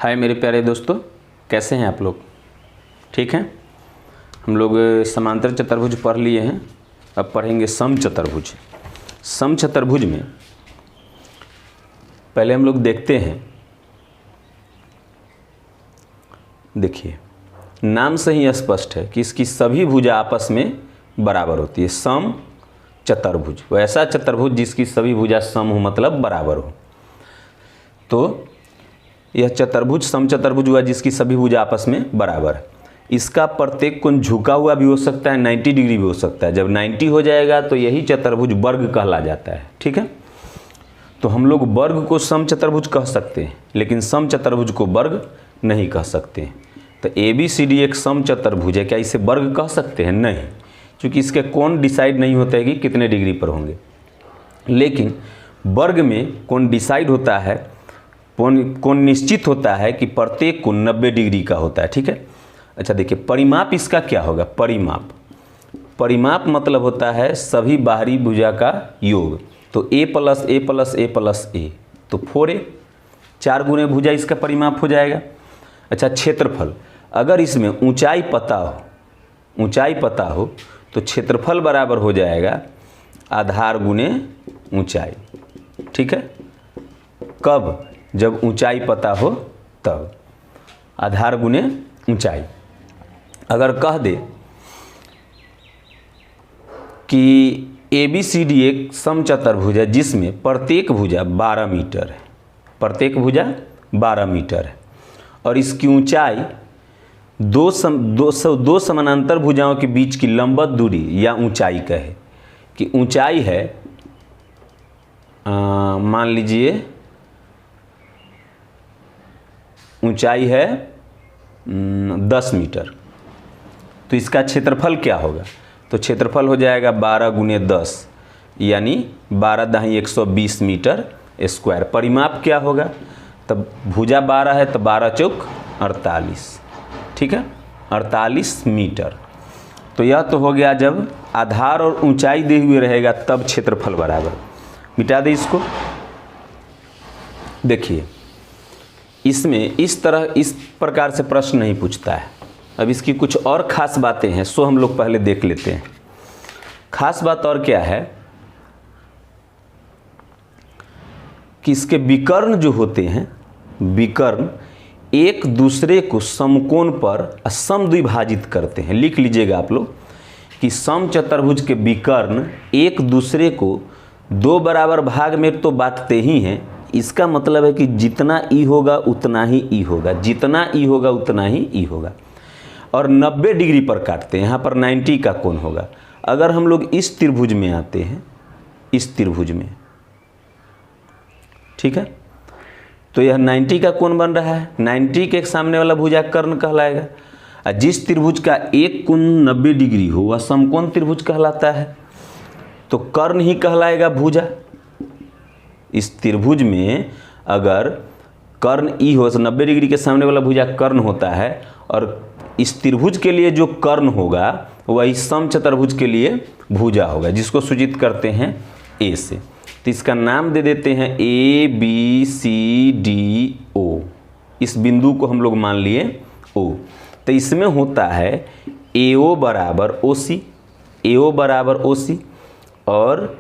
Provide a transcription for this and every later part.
हाय मेरे प्यारे दोस्तों, कैसे हैं आप लोग? ठीक हैं। हम लोग समांतर चतुर्भुज पढ़ लिए हैं, अब पढ़ेंगे सम चतुर्भुज। सम चतुर्भुज में पहले हम लोग देखते हैं, देखिए नाम से ही स्पष्ट है कि इसकी सभी भुजा आपस में बराबर होती है। सम चतुर्भुज, वैसा चतुर्भुज जिसकी सभी भुजा सम हो, मतलब बराबर हो। तो यह चतुर्भुज सम चतुर्भुज हुआ जिसकी सभी भुजा आपस में बराबर है। इसका प्रत्येक कोण झुका हुआ भी हो सकता है, 90 डिग्री भी हो सकता है। जब 90 हो जाएगा तो यही चतुर्भुज वर्ग कहला जाता है। ठीक है, तो हम लोग वर्ग को सम चतुर्भुज कह सकते हैं, लेकिन सम चतुर्भुज को वर्ग नहीं कह सकते हैं। तो ABCD एक सम चतुर्भुज है, क्या इसे वर्ग कह सकते हैं? नहीं, क्योंकि इसके कोण डिसाइड नहीं होता है कि कितने डिग्री पर होंगे। लेकिन वर्ग में कोण डिसाइड होता है, कोण निश्चित होता है कि प्रत्येक कोण 90 डिग्री का होता है। ठीक है। अच्छा देखिए, परिमाप इसका क्या होगा? परिमाप मतलब होता है सभी बाहरी भुजा का योग। तो A plus A plus A plus A, तो 4A, 4 गुने भुजा इसका परिमाप हो जाएगा। अच्छा, क्षेत्रफल, अगर इसमें ऊंचाई पता हो तो क्षेत्रफल बराबर हो जाएगा आधार गुने ऊंचाई। ठीक है, कब? जब ऊंचाई पता हो तब, आधार गुने ऊंचाई। अगर कह दे कि ABCD एक सम चतुर्भुज है जिसमें प्रत्येक भुजा 12 मीटर है, प्रत्येक भुजा 12 मीटर है, और इसकी ऊंचाई दो समानांतर भुजाओं के बीच की लंबवत दूरी या ऊंचाई कहे कि ऊंचाई है, मान लीजिए ऊंचाई है 10 मीटर, तो इसका क्षेत्रफल क्या होगा? तो क्षेत्रफल हो जाएगा 12 गुने 10, यानी 12 दाही 120 मीटर स्क्वायर। परिमाप क्या होगा? तब भुजा 12 है तो 12 चौक 48। ठीक है, 48 मीटर। तो यह तो हो गया जब आधार और ऊंचाई दे हुए रहेगा तब क्षेत्रफल बराबर। मिटा दे इसको। देखिए, इसमें इस प्रकार से प्रश्न नहीं पूछता है। अब इसकी कुछ और खास बातें हैं, सो हम लोग पहले देख लेते हैं। खास बात और क्या है कि इसके विकर्ण जो होते हैं, विकर्ण एक दूसरे को समकोण पर समद्विभाजित करते हैं। लिख लीजिएगा आप लोग कि सम चतुर्भुज के विकर्ण एक दूसरे को दो बराबर भाग में तो बांटते ही हैं। इसका मतलब है कि जितना ई होगा उतना ही ई होगा, जितना ई होगा उतना ही ई होगा, और 90 डिग्री पर काटते हैं। यहाँ पर 90 का कोण होगा। अगर हम लोग इस त्रिभुज में आते हैं, इस त्रिभुज में, ठीक है, तो यह 90 का कोण बन रहा है। 90 के सामने वाला भुजा कर्ण कहलाएगा, और जिस त्रिभुज का एक कोण 90 डिग्री हो वह समकोण त्रिभुज कहलाता है, तो कर्ण ही कहलाएगा भुजा। इस त्रिभुज में अगर कर्ण ई हो तो 90 डिग्री के सामने वाला भुजा कर्ण होता है, और इस त्रिभुज के लिए जो कर्ण होगा वही सम चतुर्भुज के लिए भुजा होगा, जिसको सूचित करते हैं A से। तो इसका नाम दे देते हैं ABCDO। इस बिंदु को हम लोग मान लिए O। तो इसमें होता है AO बराबर OC, AO बराबर OC, और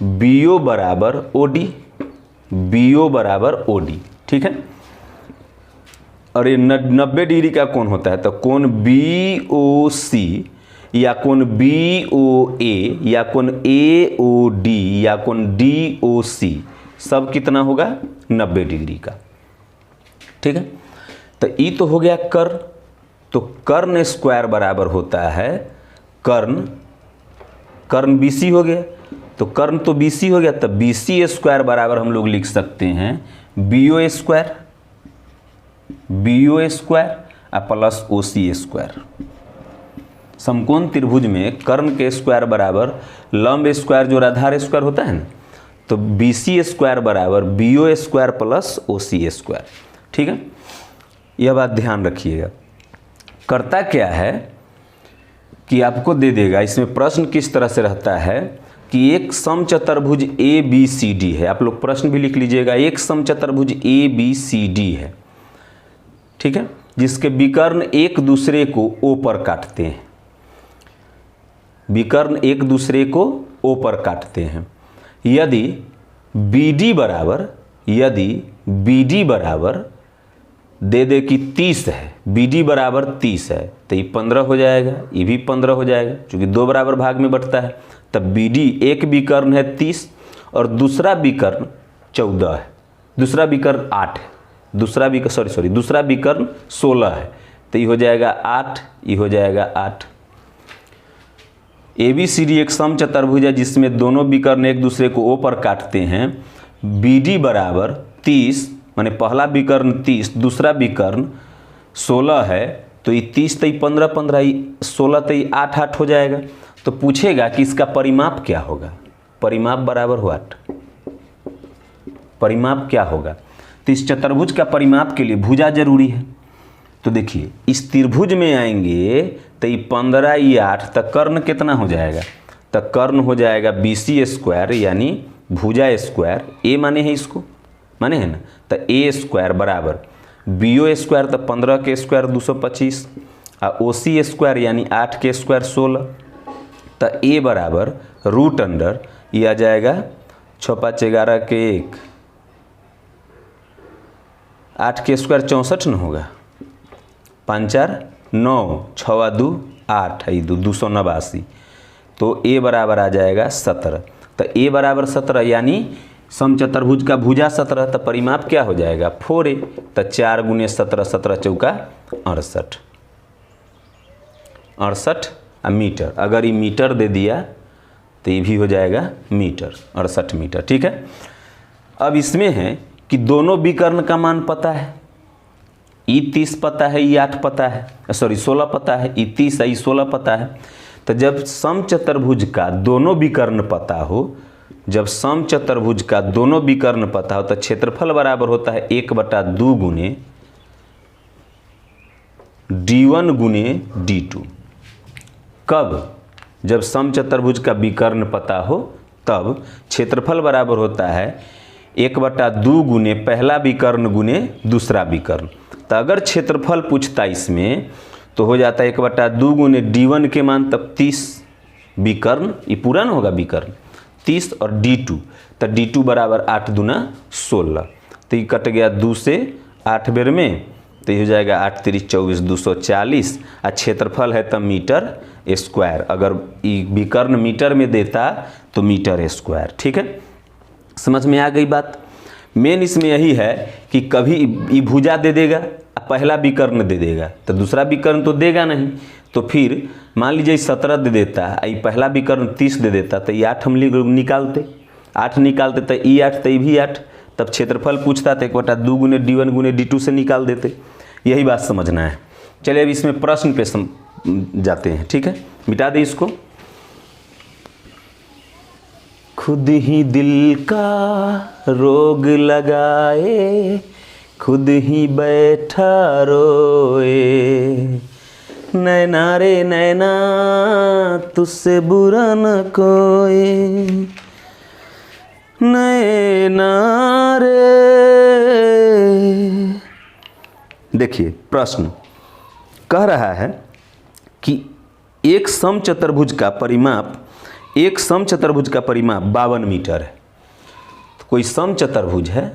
BO बराबर OD, BO बराबर OD। ठीक है, और ये 90 डिग्री का कोण होता है, तो कोण BOC या कोण BOA या कोण AOD या कोण DOC सब कितना होगा? 90 डिग्री का। ठीक है, तो ई तो हो गया कर्ण। तो कर्ण स्क्वायर बराबर होता है कर्ण BC हो गया, तो कर्ण तो BC हो गया, तब BC स्क्वायर बराबर हम लोग लिख सकते हैं BO square plus OC square. समकोण त्रिभुज में कर्ण के स्क्वायर बराबर लंब स्क्वायर जो आधार स्क्वायर होता है ना, तो BC स्क्वायर बराबर BO square plus OC square. ठीक है, यह बात ध्यान रखिएगा। करता क्या है कि आपको दे देगा, इसमें प्रश्न किस तरह से रहता है कि एक सम चतुर्भुज ABCD है। आप लोग प्रश्न भी लिख लीजिएगा, एक सम चतुर्भुज ABCD है। ठीक है, जिसके विकर्ण एक दूसरे को ओ पर काटते हैं, विकर्ण एक दूसरे को ओ पर काटते हैं। यदि BD बराबर दे दे कि 30 है, BD बराबर 30 है, तो ये 15 हो जाएगा, ये भी 15 हो जाएगा, क्योंकि दो बराबर भाग में बटता है। तब BD एक विकर्ण है 30 और दूसरा विकर्ण 14 है, दूसरा विकर्ण 8 है, दूसरा विकर्ण 16 है, तो ये हो जाएगा 8, ये हो जाएगा 8। ABCD एक समचतुर्भुज है जिसमें दोनों विकर्ण एक दूसरे को ओ पर काटते हैं। BD बराबर 30, माने पहला विकर्ण 30, दूसरा विकर्ण 16 है, तो ये 30 तो 15 15, 16 तो 8 8 हो जाएगा। तो पूछेगा कि इसका परिमाप क्या होगा, परिमाप बराबर व्हाट, परिमाप क्या होगा। तो इस चतुर्भुज का परिमाप के लिए भुजा जरूरी है। तो देखिए इस त्रिभुज में आएंगे तो ये 15 ये 8, तक कर्ण कितना हो जाएगा, तक कर्ण हो जाएगा BC स्क्वायर, यानी भुजा स्क्वायर, ए माने है इसको, माने है ना, तो A स्क्वायर बराबर BO स्क्वायर, तो 15 के स्क्वायर 225 और OC स्क्वायर यानी 8 के स्क्वायर 16, तो A बराबर रूट अंडर ये आ जाएगा 6 5 11 के 1, 8 के स्क्वायर 64 न होगा, 5 4 9, 6 2 8 है 289, तो A बराबर आ जाएगा 17। तो A बराबर 17 यानी समचतुर्भुज का भुजा 17, तो परिमाप क्या हो जाएगा 4A, तो 4 × 17, 17 चौका 68, 68 मीटर। अगर ये मीटर दे दिया तो ये भी हो जाएगा मीटर, 68 मीटर। ठीक है, अब इसमें है कि दोनों विकर्ण का मान पता है, ई 30 पता है, ई 8 पता है, 16 पता है, ई 30 है, ई 16 पता है। तो जब समचतुर्भुज का दोनों विकर्ण पता हो, जब समचतुर्भुज का दोनों विकर्ण पता हो, तो क्षेत्रफल बराबर होता है 1/2 गुने D1 गुने D2। कब, जब समचतुर्भुज का विकर्ण पता हो तब क्षेत्रफल बराबर होता है 1/2 गुने पहला विकर्ण गुने दूसरा विकर्ण। तो अगर क्षेत्रफल पूछता इसमें तो हो जाता है 1/2 गुने D1 के मान, तब 30 विकर्ण, ये पूरा ना होगा विकर्ण 30 और D2, तो D2 बराबर 8 दूना 16, तो ये कट गया 2 से 8 बेर में, तो ये हो जाएगा 8 3 24 240, और क्षेत्रफल है तब मीटर स्क्वायर। अगर ये विकर्ण मीटर में देता तो मीटर स्क्वायर। ठीक है, समझ में आ गई बात। मेन इसमें यही है कि कभी ये भुजा दे देगा, पहला विकर्ण दे देगा, तो दूसरा विकर्ण तो देगा नहीं, तो फिर मान लीजिए 17 दे देता है, ये पहला विकर्ण 30 दे देता, तो ये 8 हम निकालते, 8 निकालते तो ई 8, तो ये भी 8, तब क्षेत्रफल पूछता तो 1/2 गुने D1 गुने D2 से निकाल देते। यही बात समझना है। चलिए अब इसमें प्रश्न पे जाते हैं। ठीक है, मिटा दे इसको। खुद ही दिल का रोग लगाए, खुद ही बैठा रोए, नैना रे नैना तुझसे बुरा न कोई, नैना रे। देखिए प्रश्न कह रहा है कि एक समचतुर्भुज का परिमाप, एक समचतुर्भुज का परिमाप 52 मीटर है। तो कोई समचतुर्भुज है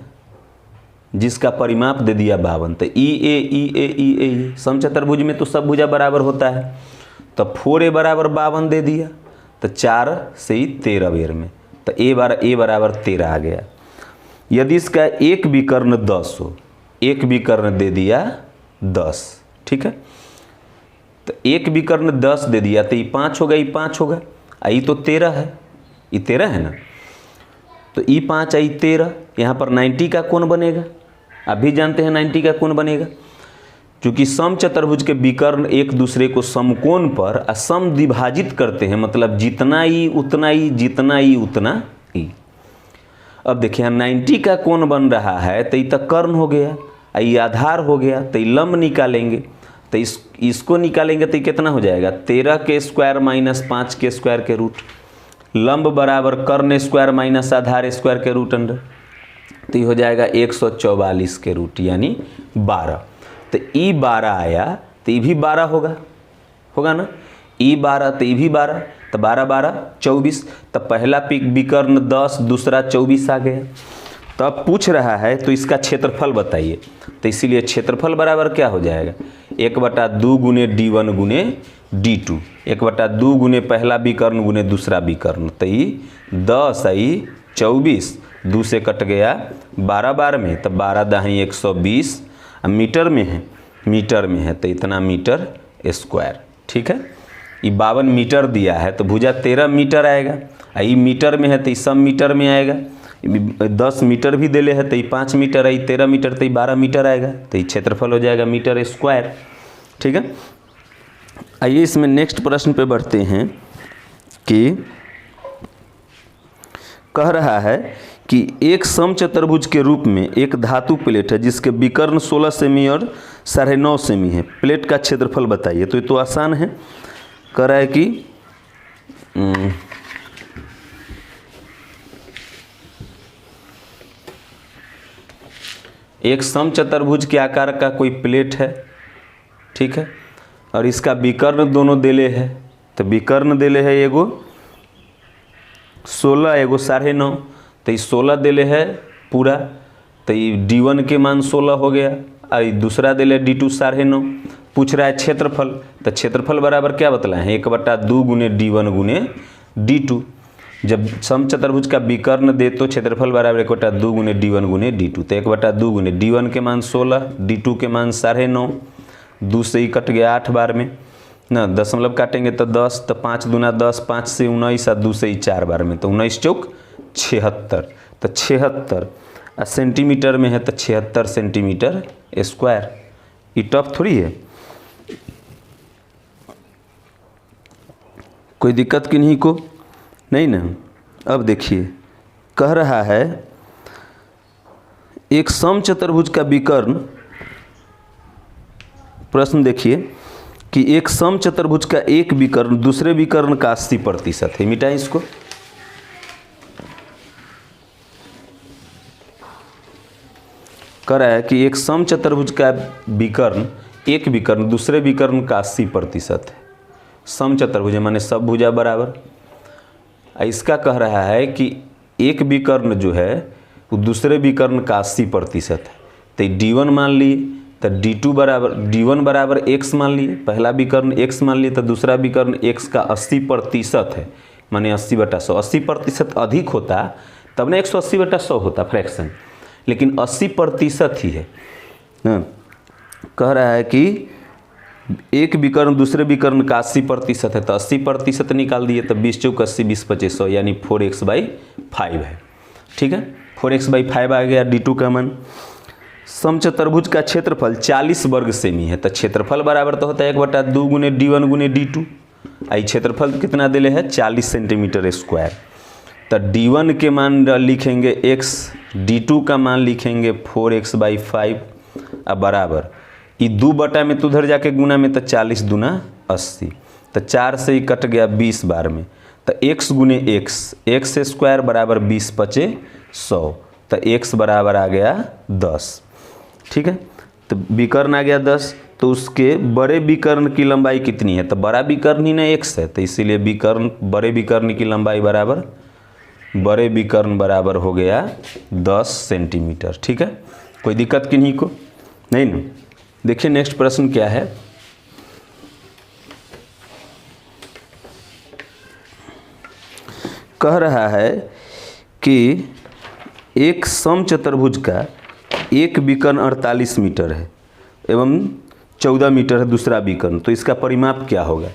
जिसका परिमाप दे दिया 52, तो ई ए समचतुर्भुज में तो सब भुजा बराबर होता है, तो 4A बराबर 52 दे दिया, तो 4 से ही 13 बेर में, तो ए बराबर 13 आ गया। यदि इसका एक विकर्ण 10 हो, एक विकर्ण दे दिया 10, ठीक है, तो एक विकर्ण 10 दे दिया तो ये 5 होगा, ये 5 होगा, ये तो 13 है, ये 13 है ना, तो ये 5 आई 13, यहाँ पर 90 का कोण बनेगा। अभी जानते हैं 90 का कोण बनेगा, क्योंकि समचतुर्भुज के विकर्ण एक दूसरे को समकोण पर असम द्विभाजित करते हैं, मतलब जितना ही उतना ही, जितना ही उतना ही। अब देखिए यहाँ 90 का कोण बन रहा है, तो ये तक कर्ण हो गया, ये आधार हो गया, तो ये लंब निकालेंगे, तो इसको निकालेंगे तो ये कितना हो जाएगा 13 के स्क्वायर माइनस 5 के स्क्वायर के रूट, लंब बराबर कर्ण स्क्वायर माइनस आधार स्क्वायर के रूट अंडर, तो ये हो जाएगा 144 के रूट यानी 12। तो E12 आया तो ये भी 12 होगा ना, E12 तो ये भी 12, तो 12 12 24, तो पहला विकर्ण 10, दूसरा 24 आ गया। तो अब पूछ रहा है तो इसका क्षेत्रफल बताइए, तो इसीलिए क्षेत्रफल बराबर क्या हो जाएगा, 1/2 गुने D1 गुने D2, 1/2 गुने पहला विकर्ण गुने दूसरा विकर्ण, तो ये 10 आई 24, 2 से कट गया 12 12 में, तो 12 दाही 120, मीटर में है तो इतना मीटर स्क्वायर। ठीक है, ये 52 मीटर दिया है तो भुजा 13 मीटर आएगा, ये मीटर में है तो ये सब मीटर में आएगा, 10 मीटर भी देले है तो ये 5 मीटर है, 13 मीटर तो ये 12 मीटर आएगा, तो ये क्षेत्रफल हो जाएगा मीटर स्क्वायर। ठीक है, आइए इसमें नेक्स्ट प्रश्न पे बढ़ते हैं कि कह रहा है कि एक समचतुर्भुज के रूप में एक धातु प्लेट है जिसके विकर्ण 16 सेमी और 9.5 सेमी है, प्लेट का क्षेत्रफल बताइए। तो ये तो आसान है, कह रहा है कि एक समचतुर्भुज के आकार का कोई प्लेट है, ठीक है, और इसका विकर्ण दोनों देले है, तो विकर्ण देले है एगो 16 एगो 9.5, तो ये 16 देले है पूरा, तो ये D1 के मान 16 हो गया, और दूसरा देले D2 9.5। पूछ रहा है क्षेत्रफल, तो क्षेत्रफल बराबर क्या बतलाए हैं, 1/2 गुने D1 गुने D2। जब समचतुर्भुज का विकर्ण दे तो क्षेत्रफल बराबर 1/2 गुने D1 गुने D2, तो 1/2 गुने D1 के मान 16, D2 के मान 9.5, 2 से ही कट गया 8 बार में ना, दशमलव काटेंगे तो 10, तो 5 दूना 10, 5 से 19 और 2 से ही 4 बार में, तो 19 चौक 76, तो 76 सेंटीमीटर में है तो 76 सेंटीमीटर स्क्वायर। ये टफ थोड़ी है, कोई दिक्कत की नहीं को नहीं ना। अब देखिए कह रहा है एक समचतुर्भुज का विकर्ण, प्रश्न देखिए कि एक समचतुर्भुज का एक विकर्ण दूसरे विकर्ण का 80% है, मिटाएं इसको। कह रहा है कि एक समचतुर्भुज का विकर्ण एक विकर्ण दूसरे विकर्ण का 80% है, समचतुर्भुज माने सब भुजा बराबर। इसका कह रहा है कि एक विकर्ण जो है वो दूसरे विकर्ण का 80% है, तो D1 मान लिए, तो D2 बराबर D1 बराबर x मान लिए, पहला विकर्ण x मान लिए, तो दूसरा विकर्ण x का 80% है, माने 80/100। 80% अधिक होता तब ना 180/100 होता फ्रैक्शन, लेकिन 80% ही है ना। कह रहा है कि एक विकर्ण दूसरे विकर्ण का 80% है, तो 80% निकाल दिए, तो 20 चौक 80, 20 25 100, यानी 4x/5 है। ठीक है, 4x/5 आ गया D2 का मान। समचतुर्भुज का क्षेत्रफल 40 वर्ग सेमी है, तो क्षेत्रफल बराबर तो होता है 1/2 गुने D1 गुने D2। आई क्षेत्रफल कितना दिले है 40 सेंटीमीटर स्क्वायर, तो D1 के मान लिखेंगे x, D2 का मान लिखेंगे 4x/5 अब बराबर ये 2 बटा में तो उधर जाके गुना में, तो 40 दूना 80, तो 4 से ही कट गया 20 बार में, तो x गुने x स्क्वायर बराबर 20 × 100, तो x बराबर आ गया 10। ठीक है, तो विकर्ण आ गया 10, तो उसके बड़े विकर्ण की लंबाई कितनी है, तो बड़ा विकर्ण ही ना x है, तो इसीलिए बड़े विकर्ण की लंबाई बराबर बड़े विकर्ण बराबर हो गया 10 सेंटीमीटर। ठीक है, कोई दिक्कत की नहीं को नहीं ना। देखिए नेक्स्ट प्रश्न क्या है, कह रहा है कि एक समचतुर्भुज का एक विकर्ण 48 मीटर है एवं 14 मीटर है दूसरा विकर्ण, तो इसका परिमाप क्या होगा।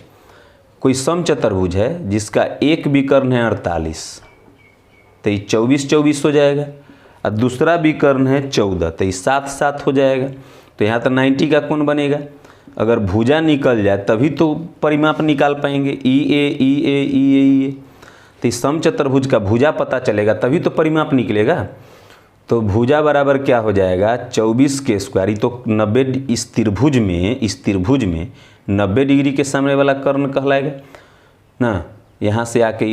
कोई समचतुर्भुज है जिसका एक विकर्ण है 48, तो ये 24 24 हो जाएगा, और दूसरा विकर्ण है 14, तो ये 7 7 हो जाएगा। तो यहाँ तो 90 का कोण बनेगा, अगर भुजा निकल जाए तभी तो परिमाप निकाल पाएंगे, EA तो इस समचतुर्भुज का भुजा पता चलेगा तभी तो परिमाप निकलेगा। तो भुजा बराबर क्या हो जाएगा 24 के स्क्वायर, ये तो 90 इस त्रिभुज में 90 डिग्री के सामने वाला कर्ण कहलाएगा ना। यहाँ से आके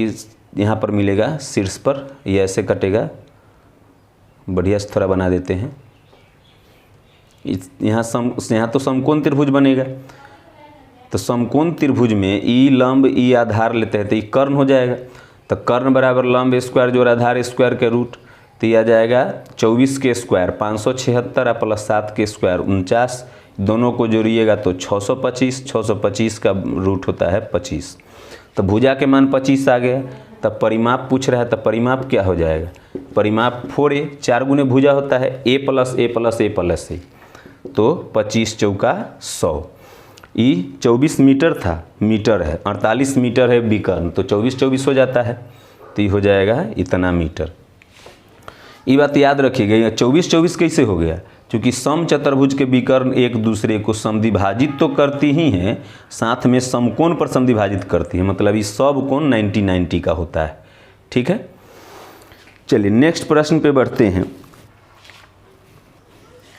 यहाँ पर मिलेगा शीर्ष पर, ये ऐसे कटेगा, बढ़िया से थोड़ा बना देते हैं, यहाँ तो समकोण त्रिभुज बनेगा, तो समकोण त्रिभुज में ई लंब ई आधार लेते हैं तो ई कर्ण हो जाएगा। तो कर्ण बराबर लंब स्क्वायर जोड़ आधार स्क्वायर के रूट, तो यह आ जाएगा 24 के स्क्वायर 576 प्लस 7 के स्क्वायर 49, दोनों को जोड़िएगा तो 625, 625 का रूट होता है 25। तो भुजा के मान 25 आ गया। तब परिमाप पूछ रहा है, तब परिमाप क्या हो जाएगा, परिमाप 4a, 4 गुने भुजा होता है a plus a plus a plus a, तो 25 चौका 100। ई 24 मीटर था, मीटर है, 48 मीटर है विकर्ण, तो 24-24 हो जाता है, तो ये हो जाएगा इतना मीटर। ये बात याद रखिएगा, 24-24 कैसे हो गया, क्योंकि सम चतुर्भुज के विकर्ण एक दूसरे को समद्विभाजित तो करती ही हैं, साथ में समकोण पर समद्विभाजित करती है, मतलब ये सब कोण 90-90 का होता है। ठीक है, चलिए नेक्स्ट प्रश्न पे बढ़ते हैं।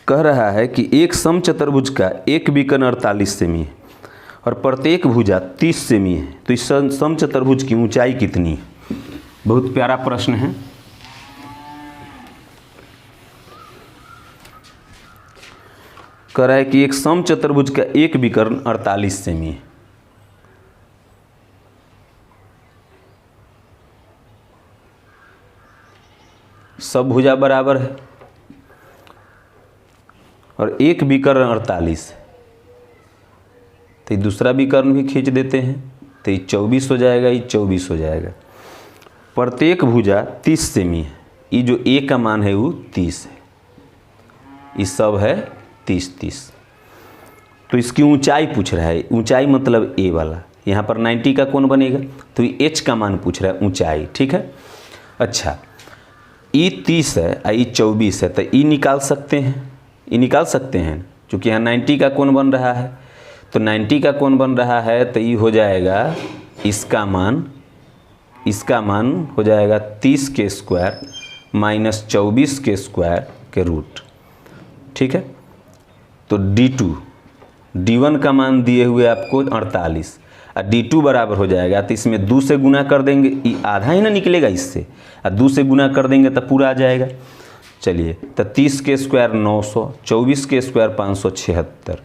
कह रहा है कि एक सम चतुर्भुज का एक विकर्ण 48 सेमी है और प्रत्येक भुजा 30 सेमी है, तो इस सम चतुर्भुज की ऊंचाई कितनी है। बहुत प्यारा प्रश्न है। कह रहा है कि एक सम चतुर्भुज का एक विकर्ण 48 सेमी है। सब भुजा बराबर है और एक विकर्ण 48 है, तो ये दूसरा विकर्ण भी खींच देते हैं, तो ये 24 हो जाएगा, ये 24 हो जाएगा। प्रत्येक भुजा 30 सेमी है, ये जो ए का मान है वो 30 है, ये सब है 30-30। तो इसकी ऊंचाई पूछ रहा है, ऊंचाई मतलब ए वाला, यहाँ पर 90 का कोण बनेगा, तो ये एच का मान पूछ रहा है, ऊंचाई। ठीक है, अच्छा ई 30 है और ई 24 है, तो ई निकाल सकते हैं, ये निकाल सकते हैं, क्योंकि यहाँ 90 का कोण बन रहा है, तो 90 का कोण बन रहा है, तो ये हो जाएगा इसका मान हो जाएगा 30 के स्क्वायर माइनस 24 के स्क्वायर के रूट। ठीक है, तो D2 D1 का मान दिए हुए आपको 48 और D2 बराबर हो जाएगा, तो इसमें 2 से गुना कर देंगे, ये आधा ही ना निकलेगा इससे, और 2 से गुना कर देंगे तो पूरा आ जाएगा। चलिए, तो 30 के स्क्वायर 900, 24 के स्क्वायर 576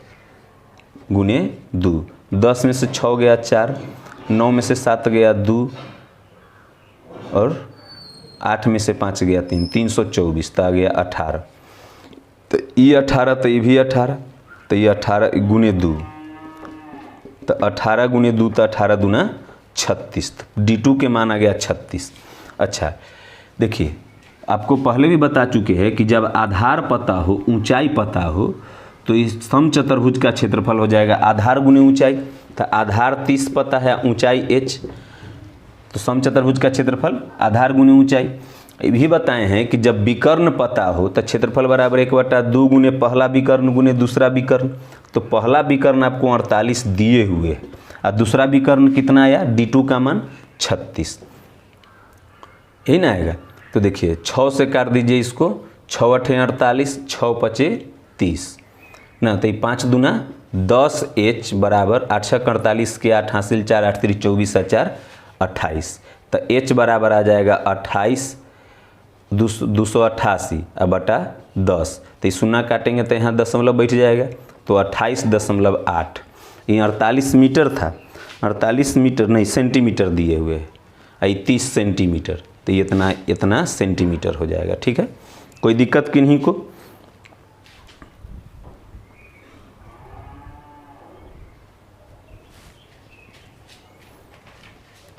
गुने 2, 10 में से 6 गया 4, 9 में से 7 गया 2 और 8 में से 5 गया 3, 324, तो आ गया 18। तो ये 18, तो ये भी 18, तो ये 18 गुने 2, तो 18 गुने 2, तो 18 दूना 36, D2 के मान आ गया 36। अच्छा देखिए, आपको पहले भी बता चुके हैं कि जब आधार पता हो, ऊंचाई पता हो, तो इस सम चतुर्भुज का क्षेत्रफल हो जाएगा आधार गुने ऊंचाई। तो आधार 30 पता है, ऊंचाई h, तो सम चतुर्भुज का क्षेत्रफल आधार गुने ऊंचाई। ये भी बताए हैं कि जब विकर्ण पता हो तो क्षेत्रफल बराबर 1/2 गुने पहला विकर्ण गुने दूसरा विकर्ण। तो पहला विकर्ण आपको 48 दिए हुए है और दूसरा विकर्ण कितना आया, D2 का मान 36, यही ना आएगा। तो देखिए 6 से काट दीजिए इसको, 6 8 48, 6 5 30 ना, तो 5 दूना 10H बराबर 8 6 48 के 8 हासिल 4 8 3 24 4 28। तो H बराबर आ जाएगा 28 288 बटा 10, तो शून्य काटेंगे तो यहाँ दशमलव बैठ जाएगा, तो 28.8। ये 48 मीटर था, 48 मीटर नहीं सेंटीमीटर दिए हुए है, 30 सेंटीमीटर, तो ये इतना सेंटीमीटर हो जाएगा। ठीक है, कोई दिक्कत किन्हीं को।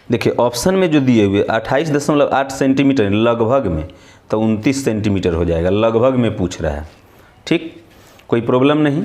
देखिए ऑप्शन में जो दिए हुए 28.8 सेंटीमीटर लगभग में, तो 29 सेंटीमीटर हो जाएगा, लगभग में पूछ रहा है। ठीक, कोई प्रॉब्लम नहीं।